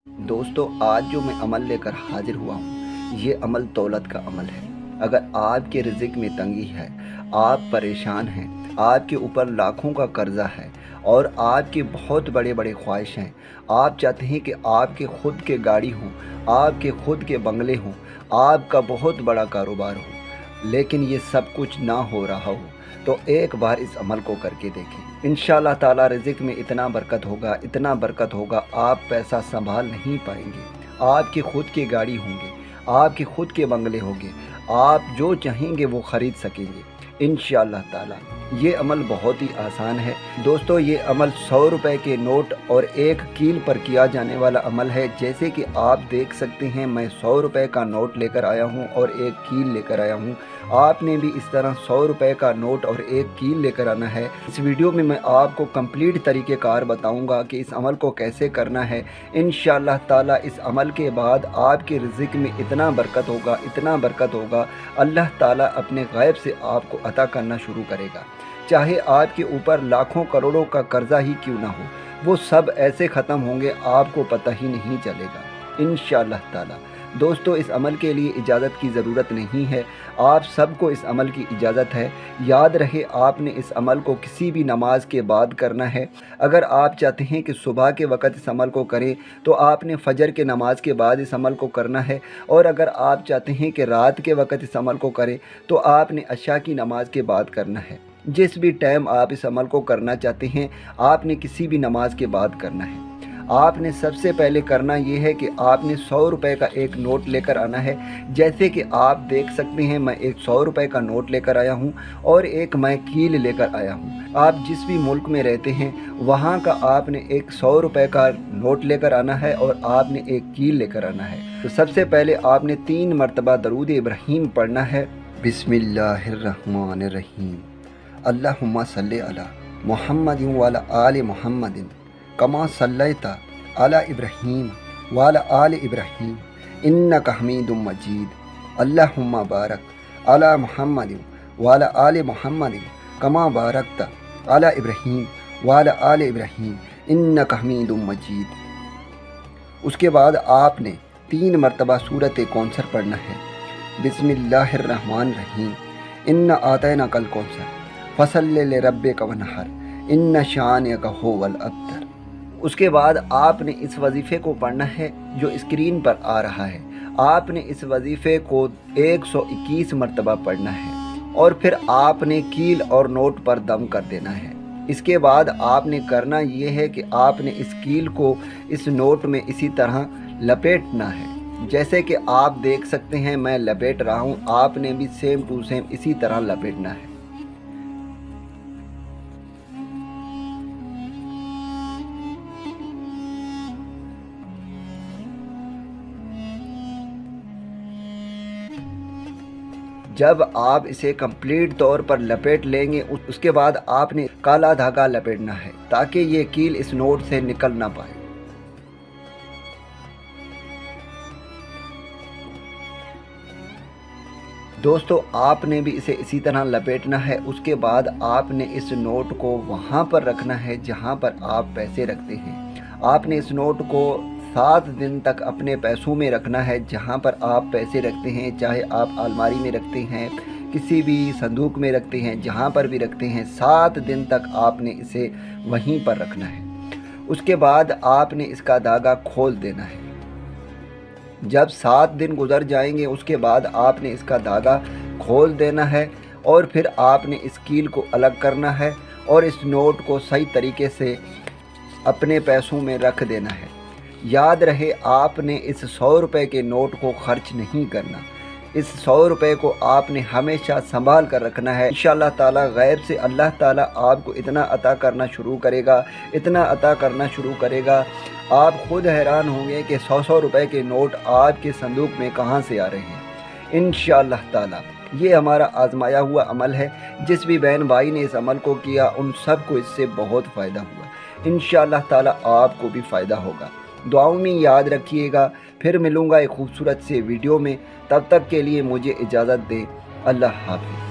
दोस्तों, आज जो मैं अमल लेकर हाजिर हुआ हूँ, ये अमल दौलत का अमल है। अगर आपके रिज़्क में तंगी है, आप परेशान हैं, आपके ऊपर लाखों का कर्ज़ा है और आपके बहुत बड़े बड़े ख्वाहिश हैं, आप चाहते हैं कि आपके खुद के गाड़ी हों, आपके खुद के बंगले हों, आपका बहुत बड़ा कारोबार हो, लेकिन ये सब कुछ ना हो रहा हो, तो एक बार इस अमल को करके देखें। इंशाअल्लाह ताला रिज़्क में इतना बरकत होगा, आप पैसा संभाल नहीं पाएंगे। आपकी खुद की गाड़ी होंगे, आपके खुद के बंगले होंगे, आप जो चाहेंगे वो ख़रीद सकेंगे इंशाअल्लाह ताला। ये अमल बहुत ही आसान है दोस्तों। ये अमल 100 रुपए के नोट और 1 कील पर किया जाने वाला अमल है। जैसे कि आप देख सकते हैं, मैं 100 रुपए का नोट लेकर आया हूँ और 1 कील लेकर आया हूँ। आपने भी इस तरह 100 रुपए का नोट और 1 कील लेकर आना है। इस वीडियो में मैं आपको कंप्लीट तरीक़ेकार बताऊंगा कि इस अमल को कैसे करना है। इंशाअल्लाह ताला इस अमल के बाद आपके रिज़्क में इतना बरकत होगा, अल्लाह ताला अपने गैब से आपको अता करना शुरू करेगा। चाहे आपके ऊपर लाखों करोड़ों का कर्जा ही क्यों ना हो, वो सब ऐसे ख़त्म होंगे, आपको पता ही नहीं चलेगा इंशाअल्लाह ताला। दोस्तों, इस अमल के लिए इजाज़त की ज़रूरत नहीं है, आप सबको इस अमल की इजाज़त है। याद रहे, आपने इस अमल को किसी भी नमाज के बाद करना है। अगर आप चाहते हैं कि सुबह के वक़्त इस अमल को करें, तो आपने फ़जर के नमाज के बाद इस अमल को करना है। और अगर आप चाहते हैं कि रात के वक़्त इस अमल को करें, तो आपने अशा की नमाज के बाद करना है। जिस भी टाइम आप इस अमल को करना चाहते हैं, आपने किसी भी नमाज के बाद करना है। आपने सबसे पहले करना ये है कि आपने 100 रुपए का एक नोट लेकर आना है। जैसे कि आप देख सकते हैं, मैं एक 100 रुपए का नोट लेकर आया हूँ और एक मैं कील लेकर आया हूँ। आप जिस भी मुल्क में रहते हैं, वहाँ का आपने एक 100 रुपए का नोट लेकर आना है और आपने एक कील लेकर आना है। तो सबसे पहले आपने 3 मरतबा दरूद इब्राहीम पढ़ना है। बिस्मिल्लाहिर्रहमानिर्रहीम। अल्लाहुम्मा सल्ली अला मुहम्मदिन व अला आलि मुहम्मदिन कमा सल्लैता अला इब्राहीम व अला आलि इब्राहीम इन्नका हमीदुम मजीद। अल्लाहुम्मा बारक अला मुहम्मदिन व अला आलि मुहम्मदिन कमा बारकता अला इब्राहीम व अला आलि इब्राहीम इन्नका हमीदुम मजीद। उसके बाद आपने 3 मरतबा सूरत कौसर पढ़ना है। बिस्मिल्लाहिर्रहमानिर्रहीम। इन्ना आतैना कल कौसर फसल्लि लिरब्बिका वनहर इन्ना शानिअका हुवल अब्तर। उसके बाद आपने इस वजीफ़े को पढ़ना है जो स्क्रीन पर आ रहा है। आपने इस वजीफ़े को 121 मरतबा पढ़ना है और फिर आपने कील और नोट पर दम कर देना है। इसके बाद आपने करना ये है कि आपने इस कील को इस नोट में इसी तरह लपेटना है। जैसे कि आप देख सकते हैं, मैं लपेट रहा हूँ, आपने भी सेम टू सेम इसी तरह लपेटना है। जब आप इसे कंप्लीट तौर पर लपेट लेंगे, उसके बाद आपने काला धागा लपेटना है ताकि ये कील इस नोट से निकल ना पाए। दोस्तों, आपने भी इसे इसी तरह लपेटना है। उसके बाद आपने इस नोट को वहाँ पर रखना है जहाँ पर आप पैसे रखते हैं। आपने इस नोट को 7 दिन तक अपने पैसों में रखना है जहाँ पर आप पैसे रखते हैं। चाहे आप अलमारी में रखते हैं, किसी भी संदूक में रखते हैं, जहाँ पर भी रखते हैं, 7 दिन तक आपने इसे वहीं पर रखना है। उसके बाद आपने इसका धागा खोल देना है। जब 7 दिन गुजर जाएंगे, उसके बाद आपने इसका धागा खोल देना है और फिर आपने इस कील को अलग करना है और इस नोट को सही तरीके से अपने पैसों में रख देना है। याद रहे, आपने इस 100 रुपए के नोट को खर्च नहीं करना। इस 100 रुपए को आपने हमेशा संभाल कर रखना है। इंशाअल्लाह ताला गैब से अल्लाह ताला आपको इतना अता करना शुरू करेगा, आप खुद हैरान होंगे कि 100 रुपए के नोट आपके संदूक में कहाँ से आ रहे हैं। इंशाअल्लाह ताला ये हमारा आजमाया हुआ अमल है। जिस भी बहन भाई ने इस अमल को किया, उन सबको इससे बहुत फ़ायदा हुआ। इंशाअल्लाह ताला आपको भी फ़ायदा होगा। दुआओं में याद रखिएगा। फिर मिलूँगा एक खूबसूरत से वीडियो में। तब तक के लिए मुझे इजाज़त दें। अल्लाह हाफ़िज़।